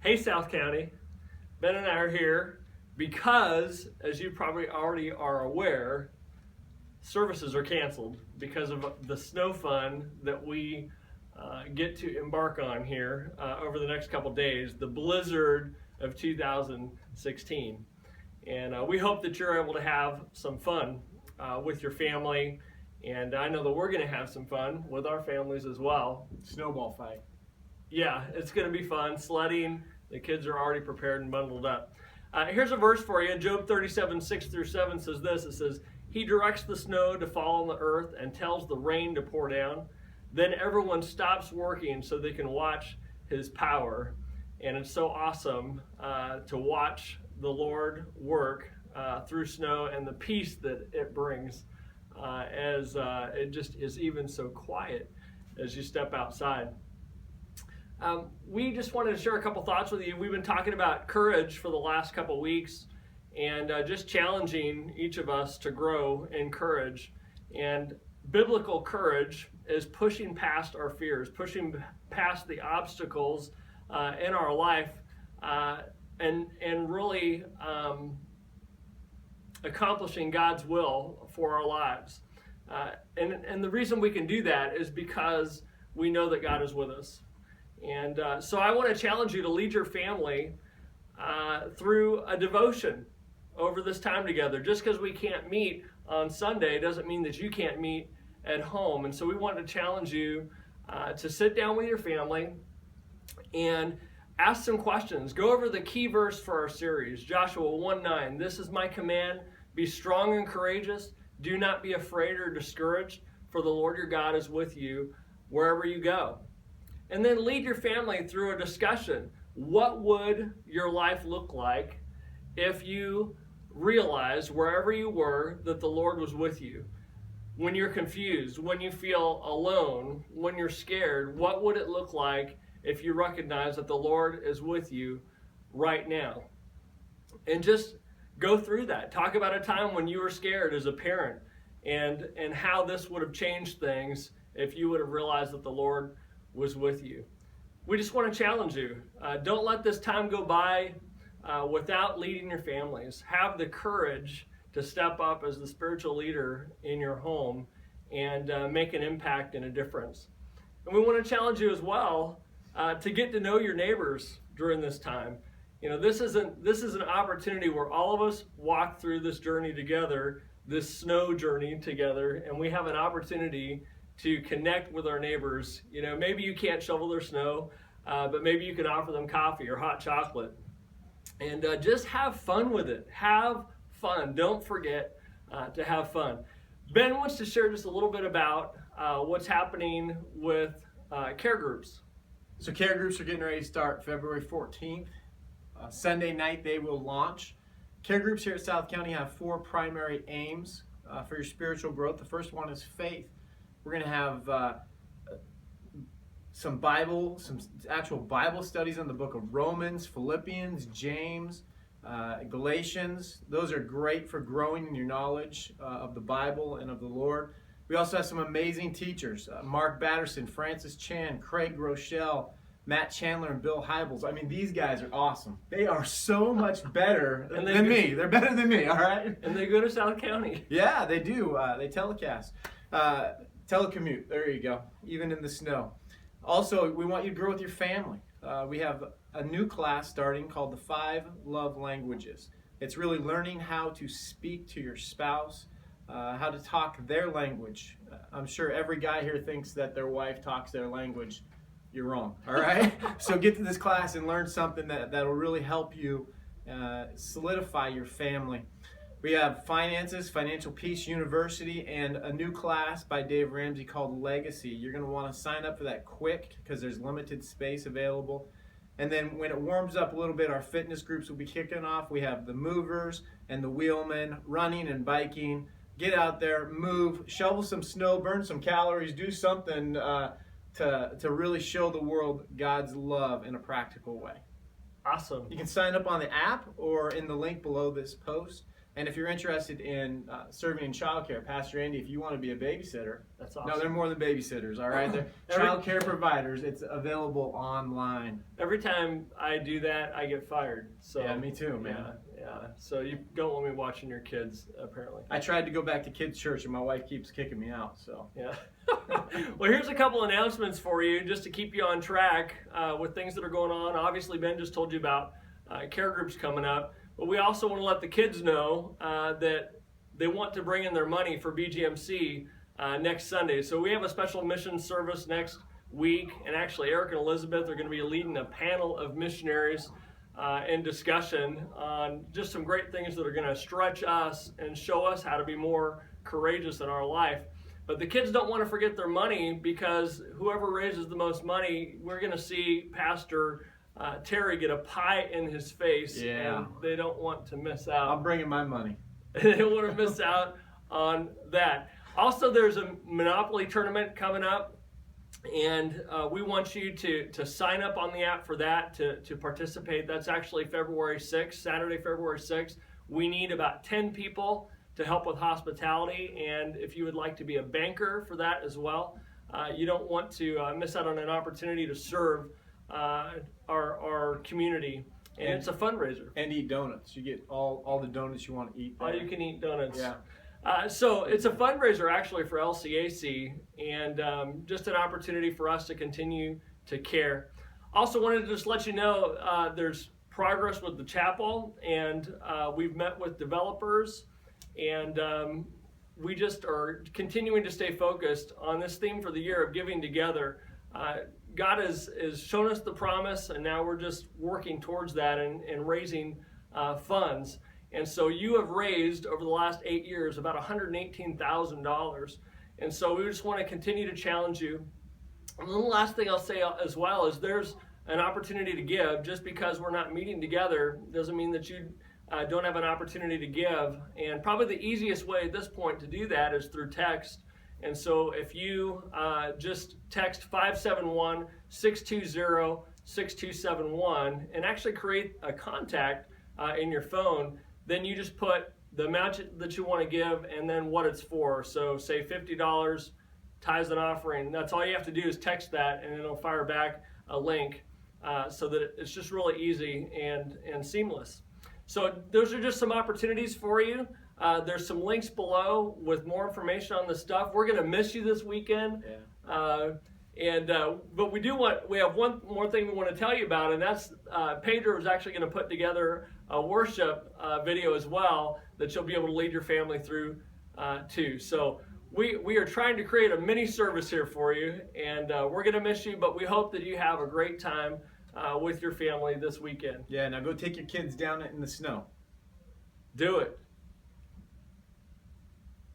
Hey, South County. Ben and I are here because, as you probably already are aware, services are canceled because of the snow fun that we get to embark on here over the next couple days, the blizzard of 2016. And we hope that you're able to have some fun with your family. And I know that we're going to have some fun with our families as well. Snowball fight. Yeah, it's going to be fun. Sledding. The kids are already prepared and bundled up. Here's a verse for you. Job 37, 6 through 7 says this. It says, He directs the snow to fall on the earth and tells the rain to pour down. Then everyone stops working so they can watch His power. And it's so awesome to watch the Lord work through snow and the peace that it brings as it just is even so quiet as you step outside. We just wanted to share a couple thoughts with you. We've been talking about courage for the last couple weeks and just challenging each of us to grow in courage. And biblical courage is pushing past our fears, pushing past the obstacles in our life and really accomplishing God's will for our lives. And the reason we can do that is because we know that God is with us. And so I want to challenge you to lead your family through a devotion over this time together. Just because we can't meet on Sunday doesn't mean that you can't meet at home. And so we want to challenge you to sit down with your family and ask some questions. Go over the key verse for our series, Joshua 1:9. This is my command, be strong and courageous. Do not be afraid or discouraged, for the Lord your God is with you wherever you go. And then lead your family through a discussion. What would your life look like if you realized wherever you were that the Lord was with you? When you're confused, when you feel alone, when you're scared, what would it look like if you recognize that the Lord is with you right now? And just go through that. Talk about a time when you were scared as a parent and how this would have changed things if you would have realized that the Lord was with you. We just want to challenge you. Don't let this time go by without leading your families. Have the courage to step up as the spiritual leader in your home and make an impact and a difference. And we want to challenge you as well to get to know your neighbors during this time. You know, this is an opportunity where all of us walk through this journey together, this snow journey together, and we have an opportunity to connect with our neighbors. You know, maybe you can't shovel their snow, but maybe you can offer them coffee or hot chocolate. And just have fun with it. Have fun. Don't forget to have fun. Ben wants to share just a little bit about what's happening with care groups. So care groups are getting ready to start February 14th. Sunday night they will launch. Care groups here at South County have 4 primary aims for your spiritual growth. The first one is faith. We're going to have some actual Bible studies on the book of Romans, Philippians, James, Galatians. Those are great for growing in your knowledge of the Bible and of the Lord. We also have some amazing teachers, Mark Batterson, Francis Chan, Craig Rochelle, Matt Chandler, and Bill Hybels. I mean, these guys are awesome. They are so much better than me. They're better than me, all right? And they go to South County. Yeah, they do. They telecast. Telecommute, there you go, even in the snow. Also, we want you to grow with your family. We have a new class starting called the 5 Love Languages. It's really learning how to speak to your spouse, how to talk their language. I'm sure every guy here thinks that their wife talks their language. You're wrong, all right? So get to this class and learn something that will really help you solidify your family. We have Finances, Financial Peace University, and a new class by Dave Ramsey called Legacy. You're going to want to sign up for that quick because there's limited space available. And then when it warms up a little bit, our fitness groups will be kicking off. We have the movers and the wheelmen, running and biking. Get out there, move, shovel some snow, burn some calories, do something to really show the world God's love in a practical way. Awesome. You can sign up on the app or in the link below this post. And if you're interested in serving in childcare, Pastor Andy, if you want to be a babysitter, That's awesome. no, they're more than babysitters, all right? They're child care providers. It's available online. Every time I do that, I get fired. So Yeah, me too, man. Yeah. So you don't want me watching your kids, apparently. I tried to go back to kids' church, and my wife keeps kicking me out. So Yeah. Well, here's a couple announcements for you just to keep you on track with things that are going on. Obviously, Ben just told you about care groups coming up, but we also want to let the kids know that they want to bring in their money for BGMC next Sunday. So we have a special mission service next week, and actually Eric and Elizabeth are going to be leading a panel of missionaries in discussion on just some great things that are going to stretch us and show us how to be more courageous in our life. But the kids don't want to forget their money, because whoever raises the most money, we're going to see Pastor Terry get a pie in his face, Yeah. and they don't want to miss I'm out. bringing my money. They don't want to miss out on that. Also, there's a Monopoly tournament coming up, and we want you to sign up on the app for that, to participate. That's actually February 6th, Saturday, February 6th. We need about 10 people to help with hospitality, and if you would like to be a banker for that as well, you don't want to miss out on an opportunity to serve our community. And it's a fundraiser. And eat donuts. You get all the donuts you want to eat. All you can eat donuts. Yeah. So it's a fundraiser actually for LCAC, and just an opportunity for us to continue to care. Also wanted to just let you know there's progress with the chapel, and we've met with developers, and we just are continuing to stay focused on this theme for the year of giving together. God has shown us the promise, and now we're just working towards that and raising funds. And so you have raised over the last 8 years about $118,000. And so we just want to continue to challenge you. And then the last thing I'll say as well is there's an opportunity to give. Just because we're not meeting together doesn't mean that you don't have an opportunity to give. And probably the easiest way at this point to do that is through text. And so if you just text 571-620-6271 and actually create a contact in your phone, then you just put the amount that you want to give and then what it's for. So say $50, tithes and offering. That's all you have to do is text that, and it'll fire back a link so that it's just really easy and seamless. So those are just some opportunities for you. There's some links below with more information on this stuff. We're going to miss you this weekend. Yeah. But we have one more thing we want to tell you about, and that's Pedro is actually going to put together a worship video as well that you'll be able to lead your family through too. So we are trying to create a mini service here for you, and we're going to miss you, but we hope that you have a great time with your family this weekend. Yeah, now go take your kids down in the snow. Do it.